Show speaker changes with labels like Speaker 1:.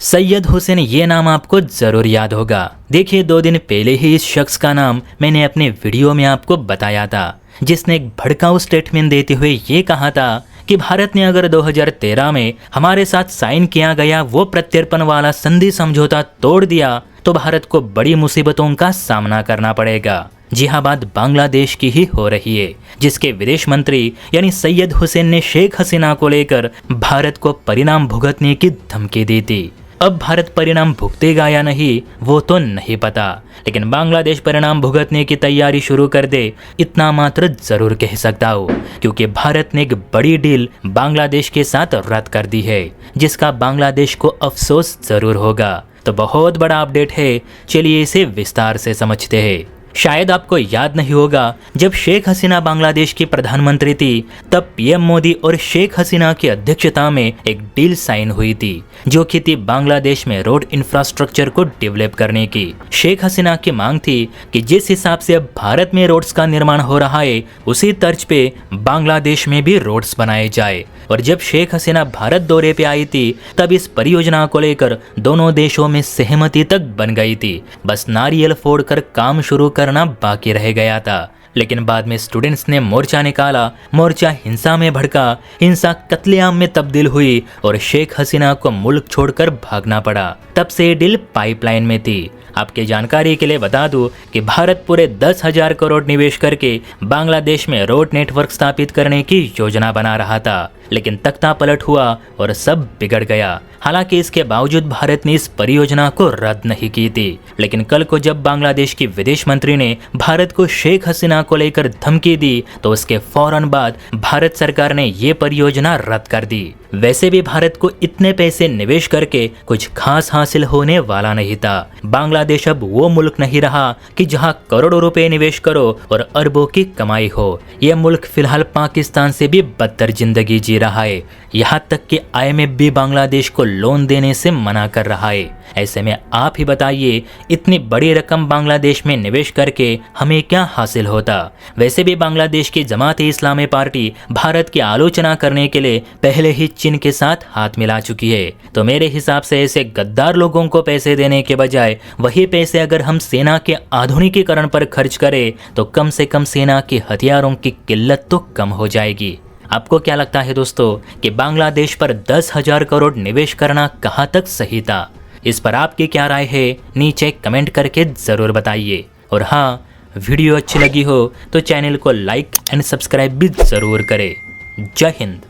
Speaker 1: सैयद हुसैन ये नाम आपको जरूर याद होगा। देखिए 2 दिन पहले ही इस शख्स का नाम मैंने अपने वीडियो में आपको बताया था, जिसने एक भड़काऊ स्टेटमेंट देते हुए ये कहा था कि भारत ने अगर 2013 में हमारे साथ साइन किया गया वो प्रत्यर्पण वाला संधि समझौता तोड़ दिया तो भारत को बड़ी मुसीबतों का सामना करना पड़ेगा। जी हाँ, बात बांग्लादेश की ही हो रही है, जिसके विदेश मंत्री यानी सैयद हुसैन ने शेख हसीना को लेकर भारत को परिणाम भुगतने की धमकी दी थी। अब भारत परिणाम भुगतेगा या नहीं वो तो नहीं पता, लेकिन बांग्लादेश परिणाम भुगतने की तैयारी शुरू कर दे इतना मात्र जरूर कह सकता हूँ, क्योंकि भारत ने एक बड़ी डील बांग्लादेश के साथ रद्द कर दी है, जिसका बांग्लादेश को अफसोस जरूर होगा। तो बहुत बड़ा अपडेट है, चलिए इसे विस्तार से समझते हैं। शायद आपको याद नहीं होगा, जब शेख हसीना बांग्लादेश की प्रधानमंत्री थी तब पीएम मोदी और शेख हसीना की अध्यक्षता में एक डील साइन हुई थी, जो कि थी बांग्लादेश में रोड इंफ्रास्ट्रक्चर को डेवलप करने की। शेख हसीना की मांग थी कि जिस हिसाब से अब भारत में रोड्स का निर्माण हो रहा है उसी तर्ज पे बांग्लादेश में भी रोड्स बनाए जाए। और जब शेख हसीना भारत दौरे पे आई थी तब इस परियोजना को लेकर दोनों देशों में सहमति तक बन गई थी, बस नारियल फोड़कर काम शुरू करना बाकी रह गया था। लेकिन बाद में स्टूडेंट्स ने मोर्चा निकाला, मोर्चा हिंसा में भड़का, हिंसा कत्लेआम में तब्दील हुई और शेख हसीना को मुल्क छोड़कर भागना पड़ा। तब से ये डील पाइपलाइन में थी। आपके जानकारी के लिए बता दूं कि भारत पूरे 10,000 करोड़ निवेश करके बांग्लादेश में रोड नेटवर्क स्थापित करने की योजना बना रहा था, लेकिन तख्ता पलट हुआ और सब बिगड़ गया। हालांकि इसके बावजूद भारत ने इस परियोजना को रद्द नहीं की थी, लेकिन कल को जब बांग्लादेश की विदेश मंत्री ने भारत को शेख हसीना को लेकर धमकी दी तो उसके फौरन बाद भारत सरकार ने ये परियोजना रद्द कर दी। वैसे भी भारत को इतने पैसे निवेश करके कुछ खास हासिल होने वाला नहीं था। बांग्लादेश अब वो मुल्क नहीं रहा कि जहां करोड़ों रुपए निवेश करो और अरबों की कमाई हो। यह मुल्क फिलहाल पाकिस्तान से भी बदतर जिंदगी जी रहा है। यहाँ तक कि IMF भी बांग्लादेश को लोन देने से मना कर रहा है। ऐसे में आप ही बताइए, इतनी बड़ी रकम बांग्लादेश में निवेश करके हमें क्या हासिल होता। वैसे भी बांग्लादेश की जमात-ए-इस्लामी पार्टी भारत की आलोचना करने के लिए पहले ही चीन के साथ हाथ मिला चुकी है। तो मेरे हिसाब से ऐसे गद्दार लोगों को पैसे देने के बजाय वही पैसे अगर हम सेना के आधुनिकीकरण पर खर्च करें तो कम से कम सेना के हथियारों की किल्लत तो कम हो जाएगी। आपको क्या लगता है दोस्तों कि बांग्लादेश पर 10,000 करोड़ निवेश करना कहाँ तक सही था? इस पर आपकी क्या राय है नीचे कमेंट करके ज़रूर बताइए। और हाँ, वीडियो अच्छी लगी हो तो चैनल को लाइक एंड सब्सक्राइब भी ज़रूर करें। जय हिंद।